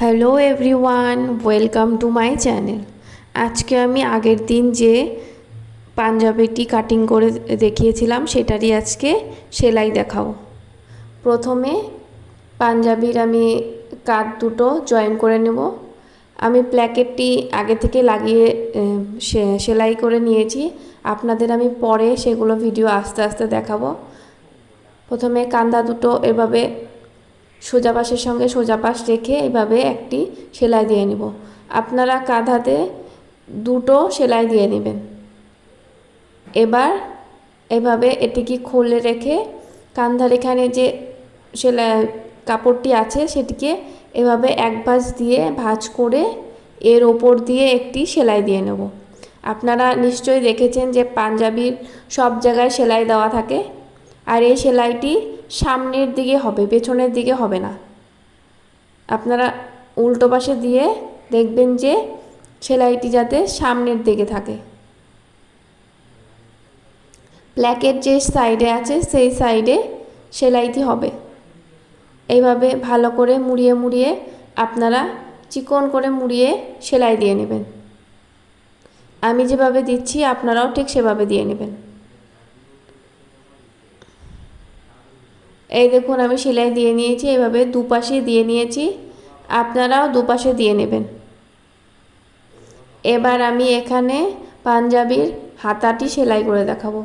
Hello everyone, welcome to my channel. আজকে আমি আগের দিন যে পাঞ্জাবিটি কাটিং করে দেখিয়েছিলাম সেটারই আজকে সেলাই দেখাবো। প্রথমে পাঞ্জাবির আমি কাঁধ দুটো জয়েন করে নেব। আমি প্ল্যাকেটটি আগে থেকে লাগিয়ে সেলাই করে নিয়েছি। আপনাদের আমি পরে সেগুলো ভিডিও আস্তে আস্তে দেখাবো। প্রথমে কাঁধা দুটো এভাবে সোজা পাশের সঙ্গে সোজা পাশ রেখে এভাবে একটি সেলাই দিয়ে নিব। আপনারা কাঁধাতে দুটো সেলাই দিয়ে নেবেন। এবার এভাবে এটিকে খুলে রেখে কাঁধার এখানে যে সেলাই কাপড়টি আছে সেটিকে এভাবে এক ভাঁজ দিয়ে ভাঁজ করে এর ওপর দিয়ে একটি সেলাই দিয়ে নেব। আপনারা নিশ্চয়ই দেখেছেন যে পাঞ্জাবির সব জায়গায় সেলাই দেওয়া থাকে, আর এই সেলাইটি সামনের দিকে হবে, পেছনের দিকে হবে না। আপনারা উল্টো পাশে দিয়ে দেখবেন যে সেলাইটি যাতে সামনের দিকে থাকে। প্ল্যাকেট যে সাইডে আছে সেই সাইডে সেলাইটি হবে। এইভাবে ভালো করে মুড়িয়ে মুড়িয়ে আপনারা চিকন করে মুড়িয়ে সেলাই দিয়ে নেবেন। আমি যেভাবে দিচ্ছি আপনারাও ঠিক সেভাবে দিয়ে নেবেন। এই দেখুন আমি সেলাই দিয়ে নিয়েছি, এভাবে দুপাশে দিয়ে নিয়েছি, আপনারাও দুপাশে দিয়ে নেবেন। এবার আমি এখানে পাঞ্জাবির হাতাটি সেলাই করে দেখাবো।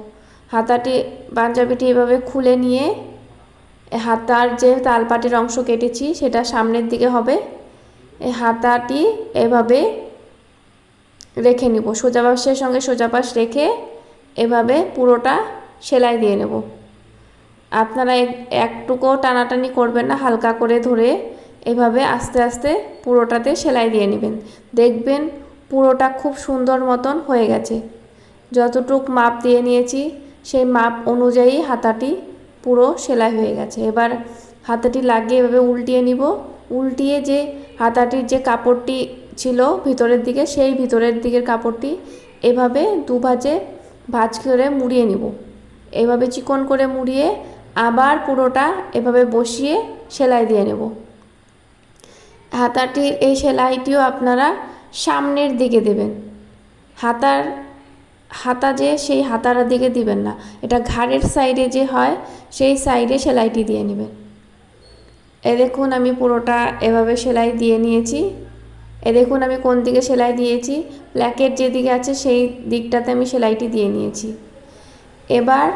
পাঞ্জাবিটি এভাবে খুলে নিয়ে হাতার যে তালপাটের অংশ কেটেছি সেটা সামনের দিকে হবে। এই হাতাটি এভাবে রেখে নিব, সোজা পাশের সঙ্গে সোজা পাশ রেখে এভাবে পুরোটা সেলাই দিয়ে নেব। আপনারা একটুকুও টানাটানি করবেন না, হালকা করে ধরে এভাবে আস্তে আস্তে পুরোটাতে সেলাই দিয়ে নেবেন। দেখবেন পুরোটা খুব সুন্দর মতন হয়ে গেছে। যতটুক মাপ দিয়ে নিয়েছি সেই মাপ অনুযায়ী হাতাটি পুরো সেলাই হয়ে গেছে। এবার হাতাটি লাগিয়ে এভাবে উল্টিয়ে নিব। উল্টিয়ে যে হাতাটির যে কাপড়টি ছিল ভিতরের দিকে, সেই ভিতরের দিকের কাপড়টি এভাবে দুভাজে ভাঁজ করে মুড়িয়ে নিব। এভাবে চিকন করে মুড়িয়ে আবার পুরোটা এভাবে বসিয়ে সেলাই দিয়ে নেব। হাতাটির এই সেলাইটিও আপনারা সামনের দিকে দেবেন। হাতা যে সেই হাতার দিকে দিবেন না, এটা ঘাড়ের সাইডে যে হয় সেই সাইডে সেলাইটি দিয়ে নেবেন। এ দেখুন আমি পুরোটা এভাবে সেলাই দিয়ে নিয়েছি। এ দেখুন আমি কোন দিকে সেলাই দিয়েছি, প্ল্যাকেট যেদিকে আছে সেই দিকটাতে আমি সেলাইটি দিয়ে নিয়েছি। এবার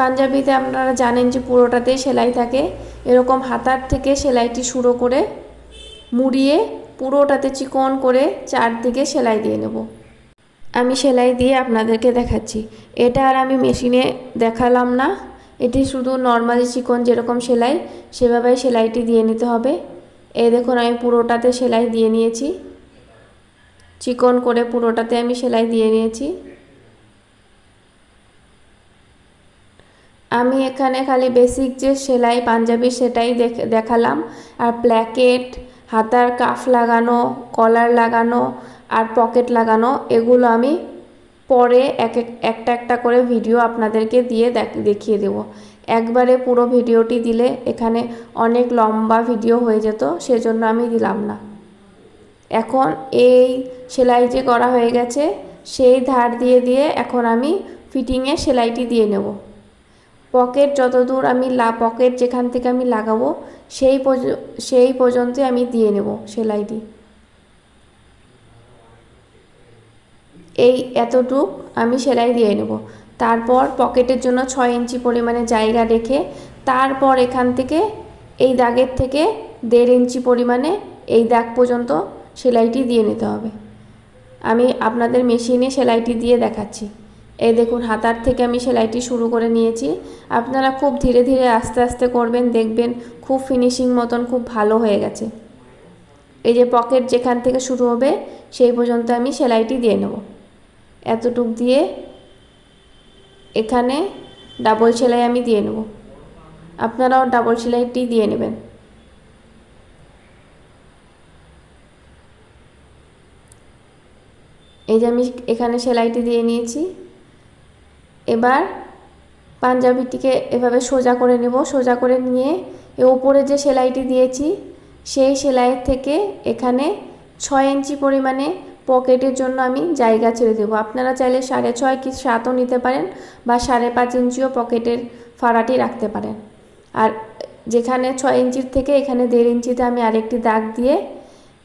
পাঞ্জাবিতে আপনারা জানেন যে পুরোটাতে সেলাই থাকে। এরকম হাতার থেকে সেলাইটি শুরু করে মুড়িয়ে পুরোটাতে চিকন করে চারদিকে সেলাই দিয়ে নেব। আমি সেলাই দিয়ে আপনাদেরকে দেখাচ্ছি। এটা আর আমি মেশিনে দেখালাম না, এটি শুধু নর্মালি চিকন যেরকম সেলাই সেভাবেই সেলাইটি দিয়ে নিতে হবে। এই দেখুন আমি পুরোটাতে সেলাই দিয়ে নিয়েছি, চিকন করে পুরোটাতে আমি সেলাই দিয়ে নিয়েছি। আমি এখানে খালি বেসিক যে সেলাই পাঞ্জাবি সেটাই দেখালাম, আর প্ল্যাকেট, হাতার কাফ লাগানো, কলার লাগানো আর পকেট লাগানো এগুলো আমি পরে একটা একটা করে ভিডিও আপনাদেরকে দিয়ে দেখিয়ে দেব। একবারে পুরো ভিডিওটি দিলে এখানে অনেক লম্বা ভিডিও হয়ে যেত, সেজন্য আমি দিলাম না। এখন এই সেলাই যে করা হয়ে গেছে সেই ধার দিয়ে দিয়ে এখন আমি ফিটিংয়ে সেলাইটি দিয়ে নেব। পকেট যতদূর আমি পকেট যেখান থেকে আমি লাগাবো সেই পর্যন্ত আমি দিয়ে নেব সেলাইটি। এই এতটুক আমি সেলাই দিয়ে নেব। তারপর পকেটের জন্য 6 ইঞ্চি পরিমাণে জায়গা রেখে তারপর এখান থেকে এই দাগের থেকে 1.5 ইঞ্চি পরিমাণে এই দাগ পর্যন্ত সেলাইটি দিয়ে নিতে হবে। আমি আপনাদের মেশিনে সেলাইটি দিয়ে দেখাচ্ছি। এই দেখুন হাতার থেকে আমি সেলাইটি শুরু করে নিয়েছি। আপনারা খুব ধীরে ধীরে আস্তে আস্তে করবেন, দেখবেন খুব ফিনিশিং মতন খুব ভালো হয়ে গেছে। এই যে পকেট যেখান থেকে শুরু হবে সেই পর্যন্ত আমি সেলাইটি দিয়ে নেব। এতটুক দিয়ে এখানে ডাবল সেলাই আমি দিয়ে নেব। আপনারাও ডাবল সেলাইটি দিয়ে নেবেন। এই যে আমি এখানে সেলাইটি দিয়ে নিয়েছি। এবার পাঞ্জাবিটিকে এভাবে সোজা করে নেব। সোজা করে নিয়ে এর উপরে যে সেলাইটি দিয়েছি সেই সেলাইয়ের থেকে এখানে 6 ইঞ্চি পরিমাণে পকেটের জন্য আমি জায়গা ছেড়ে দেবো। আপনারা চাইলে 6.5 কি 7ও নিতে পারেন বা 5.5 ইঞ্চিও পকেটের ফাড়াটি রাখতে পারেন। আর যেখানে 6 ইঞ্চির থেকে এখানে 1.5 ইঞ্চিতে আমি আরেকটি দাগ দিয়ে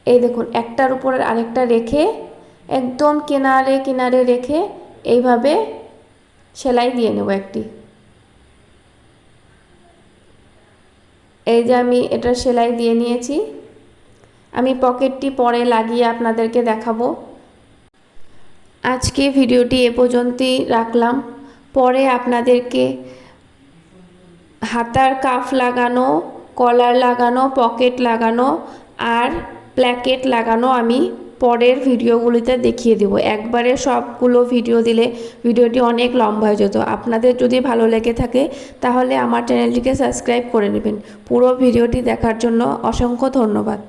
এই দেখুন একটার উপর আরেকটা রেখে একদম কিনারে কিনারে রেখে এইভাবে সেলাই দিয়ে নেব একটি। এই যে আমি এটা সেলাই দিয়ে নিয়েছি। আমি পকেটটি পরে লাগিয়ে আপনাদেরকে দেখাবো। আজকে ভিডিওটি এ পর্যন্তই রাখলাম। পরে আপনাদেরকে হাতার কাফ লাগানো, কলার লাগানো, পকেট লাগানো আর প্ল্যাকেট লাগানো আমি পরের ভিডিওগুলিতে দেখিয়ে দেব। একবারে সবগুলো ভিডিও দিলে ভিডিওটি অনেক লম্বা হয়ে যেত। আপনাদের যদি ভালো লেগে থাকে তাহলে আমার চ্যানেলটিকে সাবস্ক্রাইব করে নেবেন। পুরো ভিডিওটি দেখার জন্য অসংখ্য ধন্যবাদ।